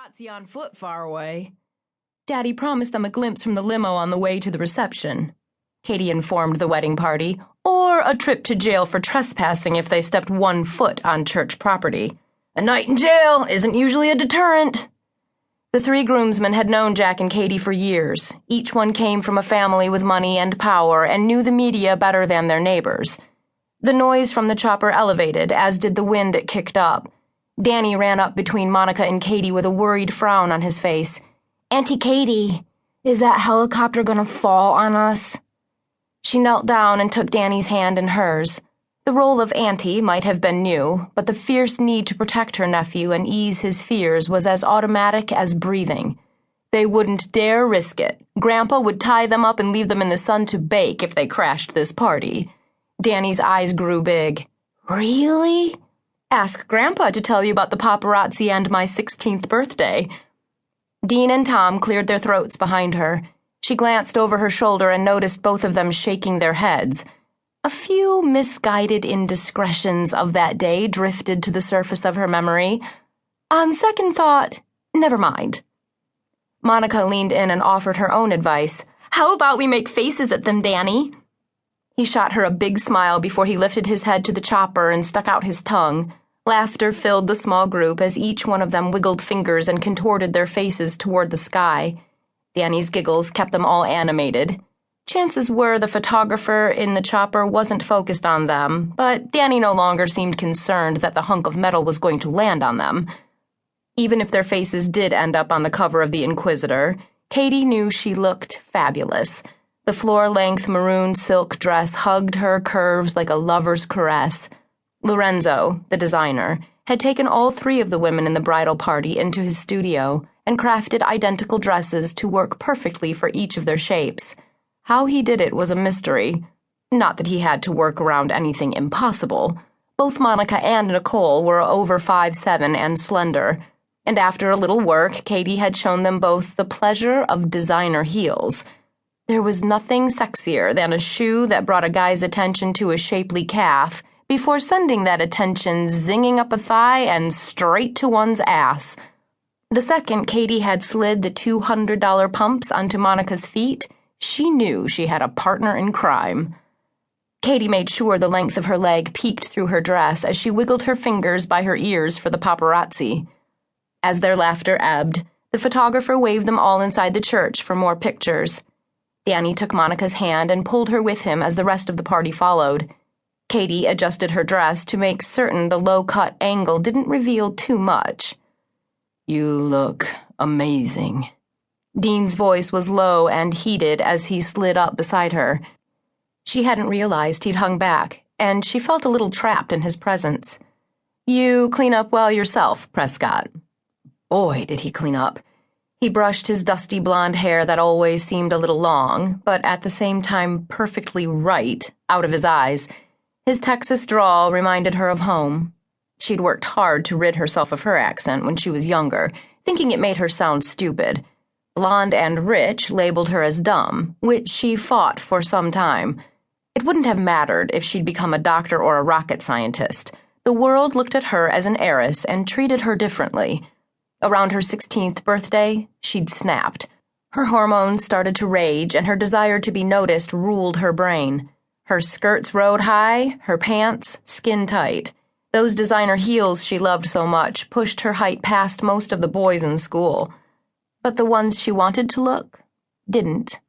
paparazzi on foot far away. Daddy promised them a glimpse from the limo on the way to the reception, Katie informed the wedding party, or a trip to jail for trespassing if they stepped 1 foot on church property. A night in jail isn't usually a deterrent. The 3 groomsmen had known Jack and Katie for years. Each one came from a family with money and power and knew the media better than their neighbors. The noise from the chopper elevated, as did the wind it kicked up. Danny ran up between Monica and Katie with a worried frown on his face. "Auntie Katie, is that helicopter gonna fall on us?" She knelt down and took Danny's hand in hers. The role of auntie might have been new, but the fierce need to protect her nephew and ease his fears was as automatic as breathing. They wouldn't dare risk it. Grandpa would tie them up and leave them in the sun to bake if they crashed this party. Danny's eyes grew big. "Really?" "Ask Grandpa to tell you about the paparazzi and my 16th birthday." Dean and Tom cleared their throats behind her. She glanced over her shoulder and noticed both of them shaking their heads. A few misguided indiscretions of that day drifted to the surface of her memory. On second thought, never mind. Monica leaned in and offered her own advice. "How about we make faces at them, Danny?" He shot her a big smile before he lifted his head to the chopper and stuck out his tongue. Laughter filled the small group as each one of them wiggled fingers and contorted their faces toward the sky. Danny's giggles kept them all animated. Chances were the photographer in the chopper wasn't focused on them, but Danny no longer seemed concerned that the hunk of metal was going to land on them. Even if their faces did end up on the cover of the Inquisitor, Katie knew she looked fabulous. The floor-length maroon silk dress hugged her curves like a lover's caress. Lorenzo, the designer, had taken all 3 of the women in the bridal party into his studio and crafted identical dresses to work perfectly for each of their shapes. How he did it was a mystery. Not that he had to work around anything impossible. Both Monica and Nicole were over 5'7" and slender, and after a little work, Katie had shown them both the pleasure of designer heels. There was nothing sexier than a shoe that brought a guy's attention to a shapely calf before sending that attention zinging up a thigh and straight to one's ass. The second Katie had slid the $200 pumps onto Monica's feet, she knew she had a partner in crime. Katie made sure the length of her leg peeked through her dress as she wiggled her fingers by her ears for the paparazzi. As their laughter ebbed, the photographer waved them all inside the church for more pictures. Danny took Monica's hand and pulled her with him as the rest of the party followed. Katie adjusted her dress to make certain the low-cut angle didn't reveal too much. "You look amazing." Dean's voice was low and heated as he slid up beside her. She hadn't realized he'd hung back, and she felt a little trapped in his presence. "You clean up well yourself, Prescott." Boy, did he clean up. He brushed his dusty blonde hair that always seemed a little long, but at the same time perfectly right, out of his eyes. His Texas drawl reminded her of home. She'd worked hard to rid herself of her accent when she was younger, thinking it made her sound stupid. Blonde and rich labeled her as dumb, which she fought for some time. It wouldn't have mattered if she'd become a doctor or a rocket scientist. The world looked at her as an heiress and treated her differently. Around her 16th birthday, she'd snapped. Her hormones started to rage, and her desire to be noticed ruled her brain. Her skirts rode high, her pants skin tight. Those designer heels she loved so much pushed her height past most of the boys in school. But the ones she wanted to look didn't.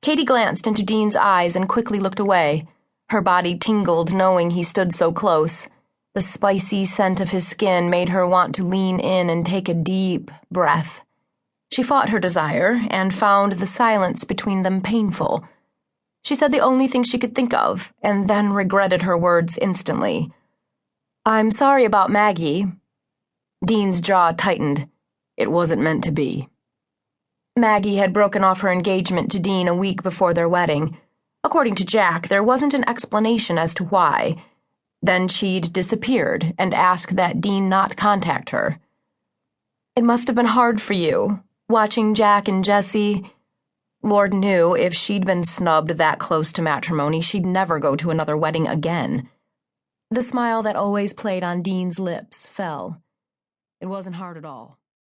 Katie glanced into Dean's eyes and quickly looked away. Her body tingled knowing he stood so close. The spicy scent of his skin made her want to lean in and take a deep breath. She fought her desire and found the silence between them painful. She said the only thing she could think of, and then regretted her words instantly. "I'm sorry about Maggie." Dean's jaw tightened. It wasn't meant to be. Maggie had broken off her engagement to Dean a week before their wedding. According to Jack, there wasn't an explanation as to why. Then she'd disappeared and asked that Dean not contact her. "It must have been hard for you, watching Jack and Jessie." Lord knew if she'd been snubbed that close to matrimony, she'd never go to another wedding again. The smile that always played on Dean's lips fell. It wasn't hard at all.